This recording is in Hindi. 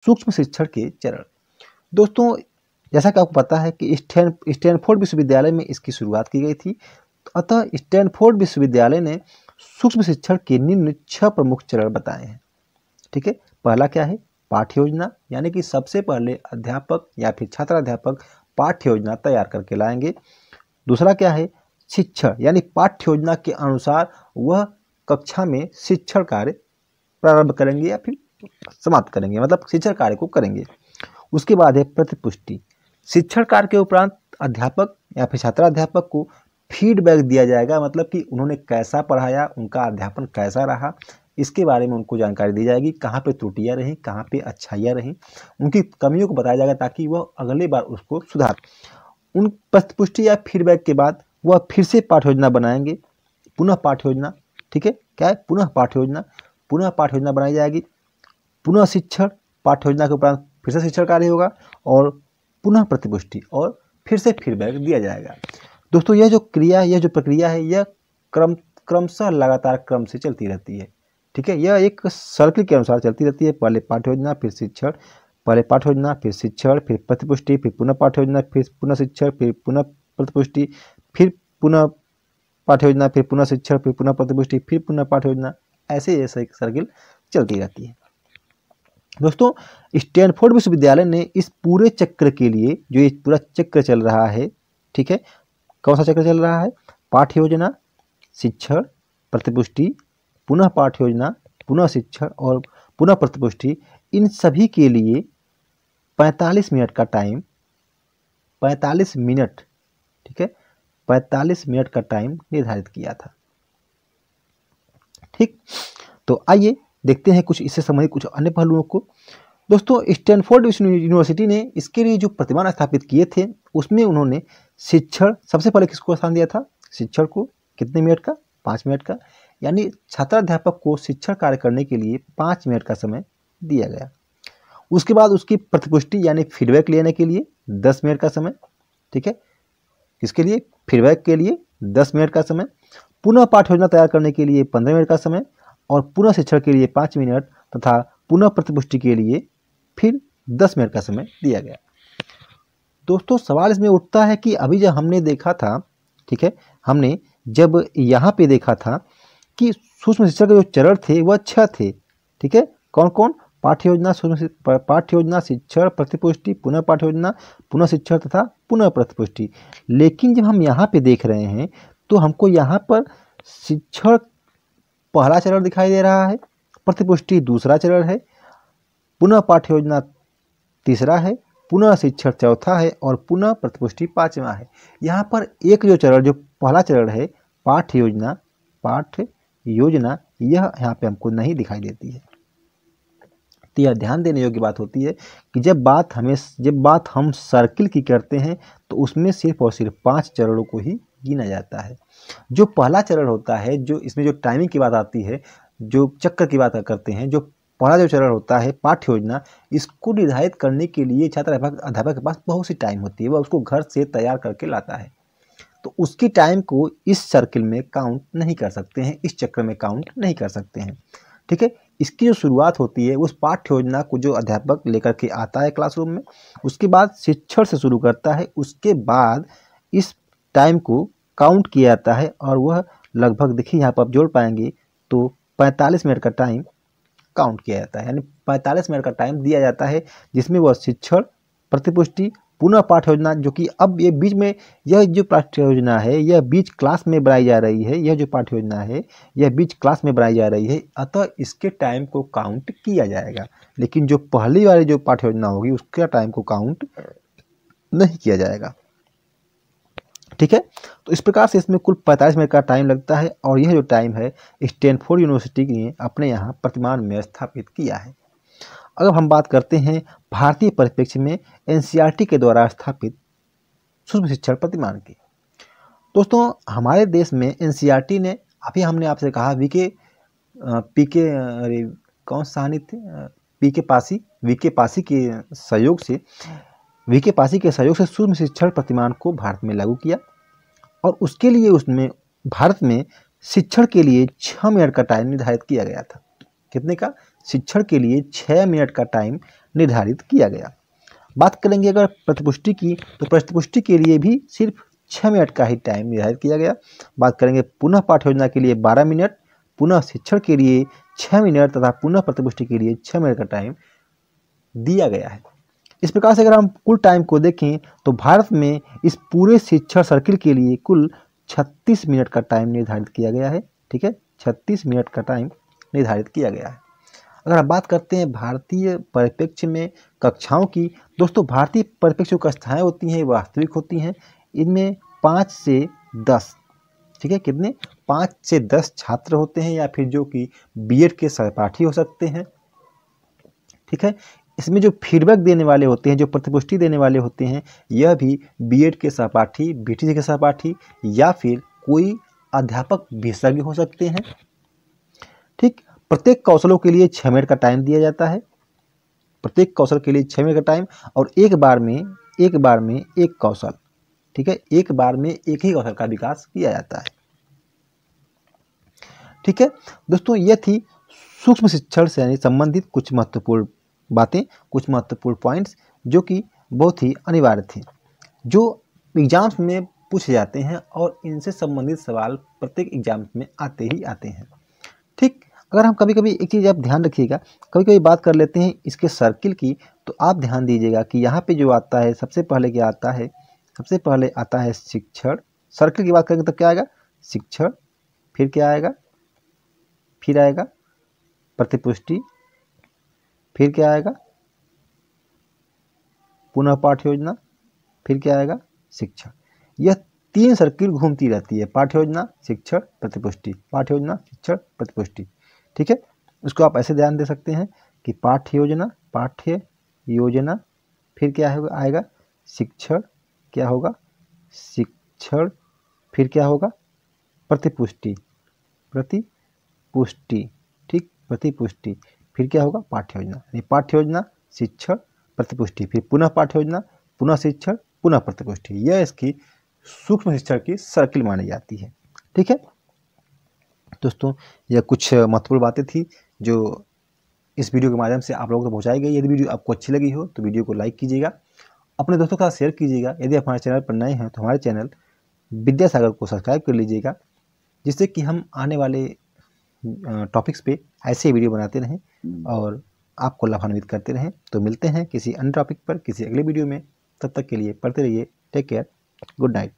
सूक्ष्म शिक्षण के चरण। दोस्तों, जैसा कि आपको पता है कि स्टैनफोर्ड विश्वविद्यालय में इसकी शुरुआत की गई थी। अतः स्टैनफोर्ड विश्वविद्यालय ने सूक्ष्म शिक्षण के निम्न 6 प्रमुख चरण बताए हैं। ठीक है, पहला क्या है? पाठ्य योजना, यानी कि सबसे पहले अध्यापक या फिर छात्राध्यापक पाठ्य योजना तैयार करके लाएंगे। दूसरा क्या है? शिक्षण, यानी पाठ्य योजना के अनुसार वह कक्षा में शिक्षण कार्य प्रारंभ करेंगे या फिर समाप्त करेंगे, मतलब शिक्षण कार्य को करेंगे। उसके बाद है प्रतिपुष्टि। शिक्षण कार्य के उपरांत अध्यापक या फिर छात्राध्यापक को फीडबैक दिया जाएगा, मतलब कि उन्होंने कैसा पढ़ाया, उनका अध्यापन कैसा रहा, इसके बारे में उनको जानकारी दी जाएगी। कहाँ पे त्रुटियां रहीं, कहाँ पे अच्छाइयाँ रहीं, उनकी कमियों को बताया जाएगा ताकि वह अगली बार उसको सुधार। उन प्रतिपुष्टि या फीडबैक के बाद वह फिर से पाठ्य योजना बनाएंगे, पुनः पाठ्य योजना। ठीक है, क्या है? पुनः पाठ्य योजना। पुनः पाठ्य योजना बनाई जाएगी, पुनः शिक्षण, पाठ्य योजना के उपरांत फिर से शिक्षण कार्य होगा और पुनः प्रतिपुष्टि और फिर से फीडबैक दिया जाएगा। दोस्तों, यह जो प्रक्रिया है, यह क्रमशः लगातार क्रम से चलती रहती है। ठीक है, यह एक सर्किल के अनुसार चलती रहती है। पहले पाठ्य योजना, फिर शिक्षण, पहले पाठ्य योजना, फिर शिक्षण, फिर प्रतिपुष्टि, फिर पुनः पाठ्य योजना, फिर पुनः शिक्षण, फिर पुनः प्रतिपुष्टि, फिर पुनः पाठ्य योजना, फिर पुनः शिक्षण, फिर पुनः प्रतिपुष्टि, फिर पुनः पाठ्य योजना। ऐसे एक सर्किल चलती रहती है। दोस्तों, स्टैनफोर्ड विश्वविद्यालय ने इस पूरे चक्र के लिए, जो ये पूरा चक्र चल रहा है, ठीक है, कौन सा चक्र चल रहा है? पाठ्य योजना, शिक्षण, प्रतिपुष्टि, पुनः पाठ्य योजना, पुनः शिक्षण और पुनः प्रतिपुष्टि, इन सभी के लिए 45 मिनट का टाइम, 45 मिनट, ठीक है, 45 मिनट का टाइम निर्धारित किया था। ठीक, तो आइए देखते हैं कुछ इससे संबंधित कुछ अन्य पहलुओं को। दोस्तों, स्टैनफोर्ड यूनिवर्सिटी ने इसके लिए जो प्रतिमान स्थापित किए थे, उसमें उन्होंने शिक्षण, सबसे पहले किसको स्थान दिया था? शिक्षण को। कितने मिनट का? 5 मिनट का, यानी छात्राध्यापक को शिक्षण कार्य करने के लिए 5 मिनट का समय दिया गया। उसके बाद उसकी प्रतिपुष्टि यानी फीडबैक लेने के लिए 10 मिनट का समय। ठीक है, किसके लिए? फीडबैक के लिए 10 मिनट का समय। पुनः पाठ्य योजना तैयार करने के लिए 15 मिनट का समय और पुनः शिक्षण के लिए 5 मिनट तथा पुनः प्रतिपुष्टि के लिए फिर 10 मिनट का समय दिया गया। दोस्तों, सवाल इसमें उठता है कि अभी जब हमने देखा था, ठीक है, हमने जब यहाँ पे देखा था कि सूक्ष्म शिक्षण के जो चरण थे वह 6 थे। ठीक है, कौन कौन? पाठ्य योजना, शिक्षण, प्रतिपुष्टि, पुनः पाठ्य योजना, पुनः शिक्षण तथा पुनः प्रतिपुष्टि। लेकिन जब हम यहाँ पे देख रहे हैं तो हमको यहाँ पर शिक्षण पहला चरण दिखाई दे रहा है, प्रतिपुष्टि दूसरा चरण है, पुनः पाठ्य योजना तीसरा है, पुनः शिक्षण चौथा है और पुनः प्रतिपुष्टि 5वां है। यहाँ पर एक जो चरण, जो पहला चरण है, पाठ्य योजना, यह यहाँ पे हमको नहीं दिखाई देती है। तो यह ध्यान देने योग्य बात होती है कि जब बात हम सर्किल की करते हैं तो उसमें सिर्फ और सिर्फ 5 चरणों को ही गिना जाता है। जो पहला चरण होता है, जो इसमें जो टाइमिंग की बात आती है, जो चक्र की बात करते हैं, जो पहला जो चरण होता है पाठ्य योजना, इसको निर्धारित करने के लिए अध्यापक के पास बहुत सी टाइम होती है, वह उसको घर से तैयार करके लाता है। तो उसकी टाइम को इस सर्किल में काउंट नहीं कर सकते हैं, इस चक्र में काउंट नहीं कर सकते हैं। ठीक है, इसकी जो शुरुआत होती है उस पाठ्य योजना को जो अध्यापक लेकर के आता है क्लासरूम में, उसके बाद शिक्षण से शुरू करता है, उसके बाद इस टाइम को काउंट किया जाता है और वह लगभग, देखिए यहाँ पर आप जोड़ पाएंगे तो 45 मिनट का टाइम काउंट किया जाता है, यानी 45 मिनट का टाइम दिया जाता है जिसमें वह शिक्षण, प्रतिपुष्टि, पुनः पाठ्य योजना, जो कि अब ये बीच में, यह जो पाठ्य योजना है यह बीच क्लास में बनाई जा रही है, यह जो पाठ्य योजना है यह बीच क्लास में बनाई जा रही है, अतः इसके टाइम को काउंट किया जाएगा। लेकिन जो पहली वाली जो पाठ्य योजना होगी उसका टाइम को काउंट नहीं किया जाएगा। ठीक है, तो इस प्रकार से इसमें कुल 45 मिनट का टाइम लगता है और यह जो टाइम है स्टैनफोर्ड यूनिवर्सिटी ने अपने यहाँ प्रतिमान में स्थापित किया है। अगर हम बात करते हैं भारतीय परिप्रेक्ष्य में एनसीईआरटी के द्वारा स्थापित सूक्ष्म शिक्षण प्रतिमान की, दोस्तों हमारे देश में एनसीईआरटी ने, अभी हमने आपसे कहा वीके पासी के सहयोग से सूक्ष्म शिक्षण प्रतिमान को भारत में लागू किया और उसके लिए उसमें भारत में शिक्षण के लिए 6 मिनट का टाइम निर्धारित किया गया था। कितने का? शिक्षण के लिए 6 मिनट का टाइम निर्धारित किया गया। बात करेंगे अगर प्रतिपुष्टि की, तो प्रतिपुष्टि के लिए भी सिर्फ 6 मिनट का ही टाइम निर्धारित किया गया। बात करेंगे पुनः पाठ योजना के लिए 12 मिनट, पुनः शिक्षण के लिए 6 मिनट तथा पुनः प्रतिपुष्टि के लिए 6 मिनट का टाइम दिया गया है। इस प्रकार से अगर हम कुल टाइम को देखें तो भारत में इस पूरे शिक्षण सर्किल के लिए कुल 36 मिनट का टाइम निर्धारित किया गया है। ठीक है, 36 मिनट का टाइम निर्धारित किया गया है। अगर आप बात करते हैं भारतीय परिप्रेक्ष्य में कक्षाओं की, दोस्तों भारतीय परिप्रेक्ष्य की कक्षाएँ होती हैं वास्तविक होती हैं। इनमें 5 से 10, ठीक है, कितने 5 से 10 छात्र होते हैं या फिर जो कि बीएड के सहपाठी हो सकते हैं। ठीक है, इसमें जो फीडबैक देने वाले होते हैं, जो प्रतिपुष्टि देने वाले होते हैं, यह भी बीएड के सहपाठी, बीटीसी के सहपाठी या फिर कोई अध्यापक विशेषज्ञ हो सकते हैं। ठीक, प्रत्येक कौशलों के लिए 6 मिनट का टाइम दिया जाता है। प्रत्येक कौशल के लिए 6 मिनट का टाइम और एक बार में एक कौशल, ठीक है, एक बार में एक ही कौशल का विकास किया जाता है। ठीक है दोस्तों, यह थी सूक्ष्म शिक्षण से संबंधित कुछ महत्वपूर्ण बातें, कुछ महत्वपूर्ण पॉइंट्स जो कि बहुत ही अनिवार्य थे, जो एग्जाम्स में पूछे जाते हैं और इनसे संबंधित सवाल प्रत्येक एग्जाम में आते ही आते हैं। ठीक, अगर हम कभी कभी एक चीज़ आप ध्यान रखिएगा, कभी कभी बात कर लेते हैं इसके सर्किल की, तो आप ध्यान दीजिएगा कि यहाँ पे जो आता है सबसे पहले क्या आता है, सबसे पहले आता है शिक्षण। सर्किल की बात करेंगे तो क्या आएगा, शिक्षण, फिर क्या आएगा, फिर आएगा प्रतिपुष्टि, फिर क्या आएगा पुनः पाठ योजना, फिर क्या आएगा शिक्षण। यह 3 सर्किल घूमती रहती है, पाठ्य योजना, शिक्षण, प्रतिपुष्टि, पाठ्य योजना, शिक्षण, प्रतिपुष्टि। ठीक है, उसको आप ऐसे ध्यान दे सकते हैं कि पाठ्य योजना, फिर क्या होगा आएगा शिक्षण, क्या होगा शिक्षण, फिर क्या होगा प्रतिपुष्टि, ठीक, प्रतिपुष्टि, फिर क्या होगा पाठ्य योजना। यानी पाठ्य योजना, शिक्षण, प्रतिपुष्टि, फिर पुनः पाठ्य योजना, पुनः शिक्षण, पुनः प्रतिपुष्टि। यह इसकी सूक्ष्म शिक्षण की सर्किल मानी जाती है। ठीक है दोस्तों, यह कुछ महत्वपूर्ण बातें थी जो इस वीडियो के माध्यम से आप लोगों तक पहुंचाई गई। यदि वीडियो आपको अच्छी लगी हो तो वीडियो को लाइक कीजिएगा, अपने दोस्तों के साथ शेयर कीजिएगा। यदि आप हमारे चैनल पर नए हैं तो हमारे चैनल विद्यासागर को सब्सक्राइब कर लीजिएगा, जिससे कि हम आने वाले टॉपिक्स पे ऐसे वीडियो बनाते रहें और आपको लाभान्वित करते रहें। तो मिलते हैं किसी अन्य टॉपिक पर किसी अगले वीडियो में, तब तक के लिए पढ़ते रहिए। Take care, good night.